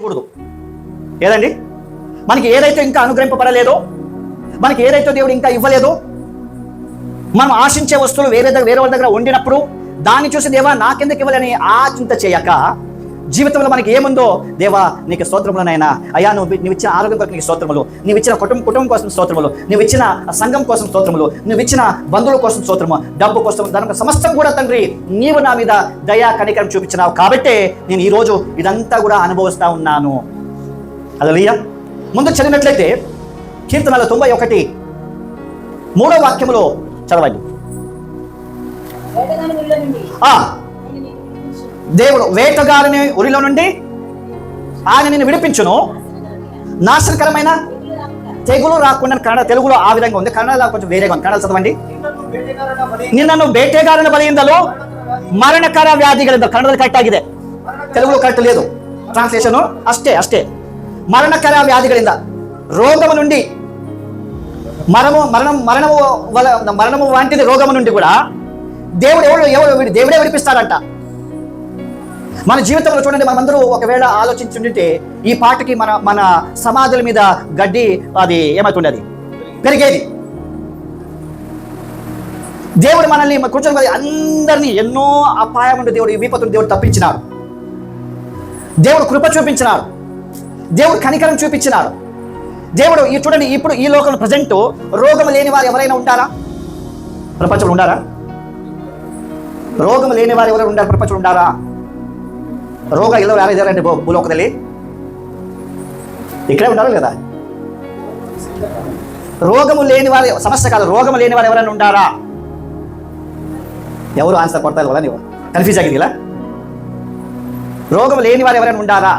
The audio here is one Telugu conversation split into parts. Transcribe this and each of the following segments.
కూడదు ఏదండి. మనకి ఏదైతే ఇంకా అనుగ్రహింపబడలేదో, మనకి ఏదైతే దేవుడు ఇంకా ఇవ్వలేదో, మనం ఆశించే వస్తువులు వేరే వాళ్ళ దగ్గర వండినప్పుడు దాన్ని చూసి దేవా నాకెందుకు ఇవ్వాలని చింత చేయక, జీవితంలో మనకి ఏముందో దేవా నీకు స్తోత్రములనైనా, అయ్యా నువ్వు ఇచ్చిన ఆరోగ్యం కొరకు నీకు స్తోత్రములు, నువ్వు ఇచ్చిన కుటుంబం కోసం స్తోత్రములు, నువ్వు ఇచ్చిన సంఘం కోసం స్తోత్రములు, నువ్వు ఇచ్చిన బంధువుల కోసం స్తోత్రము, డబ్బు కోసం ధనం సమస్తం కూడా తండ్రి నీవు నా మీద దయా కనికరం చూపించినావు కాబట్టే నేను ఈరోజు ఇదంతా కూడా అనుభవిస్తా ఉన్నాను. హల్లెలూయా. ముందు చదివినట్లయితే కీర్తనల 91:3 వాక్యములో చదవండి. దేవుడు వేటగాడిని ఉరిలో నుండి ఆయన నిన్ను విడిపించును, నాశనకరమైన తెగులు రాకుండా. కన్నడ తెలుగులో ఆ విధంగా ఉంది, కన్నడలో కొంచెం వేరేగా ఉంది. కన్నడ చదవండి. నిన్నను ಬೇಟೆಗಾರನ ಬಲೆಯಿಂದಲೂ ಮರಣಕರ ವ್ಯಾಧಿಗಳಿಂದ. ಕನ್ನಡದಲ್ಲಿ ಕರೆಕ್ಟ್ ಆಗಿದೆ, తెలుగులో కరెక్ట్ లేదు ట్రాన్స్లేషన్. ಅಷ್ಟೇ మరణకర వ్యాధిಗಳಿಂದ, రోగము నుండి, మరణము వంటిది రోగము నుండి కూడా దేవుడే విడిపిస్తాడంట. మన జీవితంలో చూడండి, మనమందరూ ఒకవేళ ఆలోచించుంటే ఈ పాటకి మన సమాధుల మీద గడ్డి అది ఏమవుతుండేది, పెరిగేది. దేవుడు మనల్ని కూర్చొని అందరినీ ఎన్నో అపాయం నుండి దేవుడు, విపత్తును దేవుడు తప్పించినాడు, దేవుడు కృప చూపించినాడు, దేవుడు కనికరం చూపించినాడు. దేవుడు చూడండి, ఇప్పుడు ఈ లోకంలో ప్రజెంట్ రోగం లేని వారు ఎవరైనా ఉంటారా ప్రపంచంలో? ఉండారా? రోగం లేని వారు ఎవరైనా ఉండారు ప్రపంచంలో? ఉండారా? ರೋಗ ಎಲ್ಲರೂ ಯಾರು ಇದ್ದಾರೆ ಭೂಲೋಕದಲ್ಲಿ? ఇక్కడే ఉండాలి కదా. రోగము లేని వారి సమస్య కాదు, రోగము లేని వారు ఎవరైనా ఉండారా? ఎవరు ఆన్సర్ ಕೊಡ್ತಾ ಇಲ್ವಲ್ಲ, ನೀವು ಕನ್ಫ್ಯೂಸ್ ಆಗಿದ್ದೀರಾ? ರೋಗము లేని వారు ఎవరైనా ఉండారా?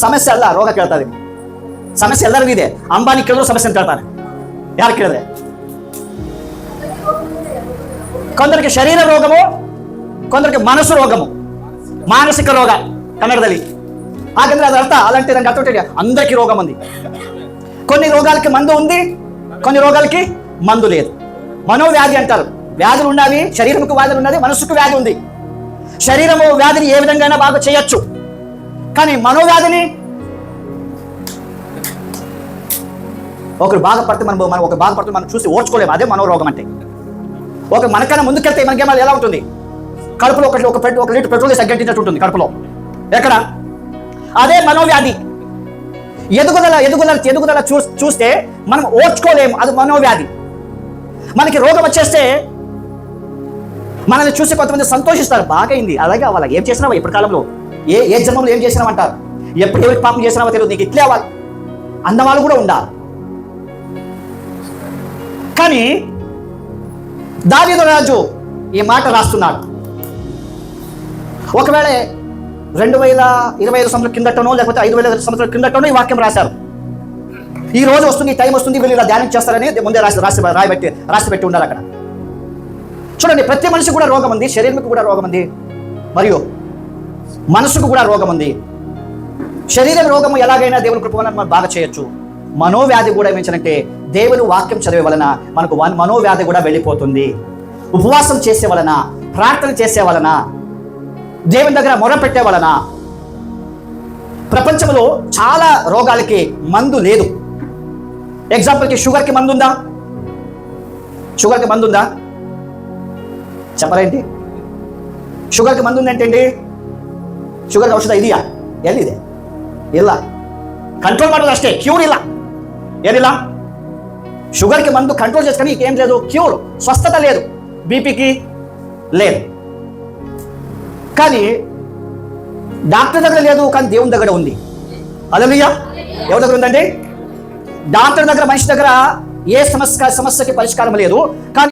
ಸಮಸ್ಯೆ ಅಲ್ಲ, ರೋಗ ಕೇಳ್ತಾ ಇದೀನಿ. ಸಮಸ್ಯೆ ಎಲ್ಲರಿಗೂ ಇದೆ. ಅಂಬಾನಿ ಕೇಳಿದ್ರು ಸಮಸ್ಯೆ ಅಂತ ಕೇಳ್ತಾನೆ. ಯಾರು ಕೇಳಿದ್ರೆ? కొందరికి శరీర రోగము, కొందరికి మనసు రోగము, మానసిక రోగ కన్నడದಲ್ಲಿ. ಹಾಗಂದ್ರೆ ಅದರ ಅರ್ಥ అలాంటి దానికి అర్థం ఏంటి? అందరికీ రోగం ఉంది. కొన్ని రోగాలకి మందు ఉంది, కొన్ని రోగాలకి మందు లేదు. మనోవ్యాధి అంటారు. వ్యాధులు ఉన్నవి, శరీరంకు వ్యాధులు ఉన్నది, మనసుకు వ్యాధి ఉంది. శరీరము వ్యాధిని ఏ విధంగా బాగా చేయొచ్చు, కానీ మనోవ్యాధిని ఒకరు బాధపడితే మనం చూసి ఓర్చుకోలేము. అదే మనోరోగం అంటే. మనకన్నా ముందుకెళ్తే మనకేమో ఎలా ఉంటుంది? కడుపులో ఒక లీటర్ పెట్రోల్ తగ్గట్టినట్టు ఉంటుంది కడుపులో. ఎక్కడ? అదే మనోవ్యాధి. ఎదుగుదల చూస్తే మనం ఓర్చుకోలేము, అది మనోవ్యాధి. మనకి రోగం వచ్చేస్తే మనల్ని చూసి కొంతమంది సంతోషిస్తారు, బాగైంది, అలాగే అవ్వాలి, ఏం చేసినావా ఇప్పుడు కాలంలో, ఏ జన్మంలో ఏం చేసినావంటారు, ఎప్పుడు ఎవరికి పాపం చేసినావో తెలియదు, నీకు ఇట్లే అవ్వాలి అన్నవాళ్ళు కూడా ఉండాలి. కానీ దావీదు రాజు ఈ మాట రాస్తున్నాడు. ఒకవేళ 2025 సంవత్సరాల కిందటనో లేకపోతే 5000 సంవత్సరాల కిందటనో ఈ వాక్యం రాశారు. ఈ రోజు వస్తుంది, ఈ టైం వస్తుంది, వీళ్ళు ఇలా ధ్యానం చేస్తారని ముందే రాసి పెట్టి ఉండాలి అక్కడ. చూడండి, ప్రతి మనిషికి కూడా రోగం ఉంది, శరీరంకు కూడా రోగం ఉంది, మరియు మనసుకు కూడా రోగం ఉంది. శరీరం రోగము ఎలాగైనా దేవుని కృప వలన మనం బాగా చేయొచ్చు. మనోవ్యాధి కూడా ఏమించాలంటే దేవుని వాక్యం చదివే వలన మనకు మనోవ్యాధి కూడా వెళ్ళిపోతుంది. ఉపవాసం చేసే వలన, ప్రార్థన చేసే వలన, దేవుని దగ్గర మొర పెట్టే వలన. ప్రపంచంలో చాలా రోగాలకి మందు లేదు. ఎగ్జాంపుల్కి షుగర్కి మందు ఉందా? షుగర్కి మందు ఉందా? చెప్పరేంటి? షుగర్కి మందు ఉందంటండి. ಶುಗರ್ಗೆ ಔಷಧ ಇದೆಯಾ? ಎಲ್ಲಿದೆ? ಇಲ್ಲ. ಕಂಟ್ರೋಲ್ ಮಾಡೋದು ಅಷ್ಟೇ, ಕ್ಯೂರ್ ಇಲ್ಲ. ಏನಿಲ್ಲ? షుగర్కి మందు కంట్రోల్ చేసుకొని ఏం లేదు, క్యూర్, స్వస్థత లేదు, బీపీకి లేదు. కానీ డాక్టర్ దగ్గర లేదు, కానీ దేవుని దగ్గర ఉంది. హల్లెలూయా. ఎవరి దగ్గర ఉందండి? డాక్టర్ దగ్గర, మనిషి దగ్గర ఏ సమస్యకి పరిష్కారం లేదు, కానీ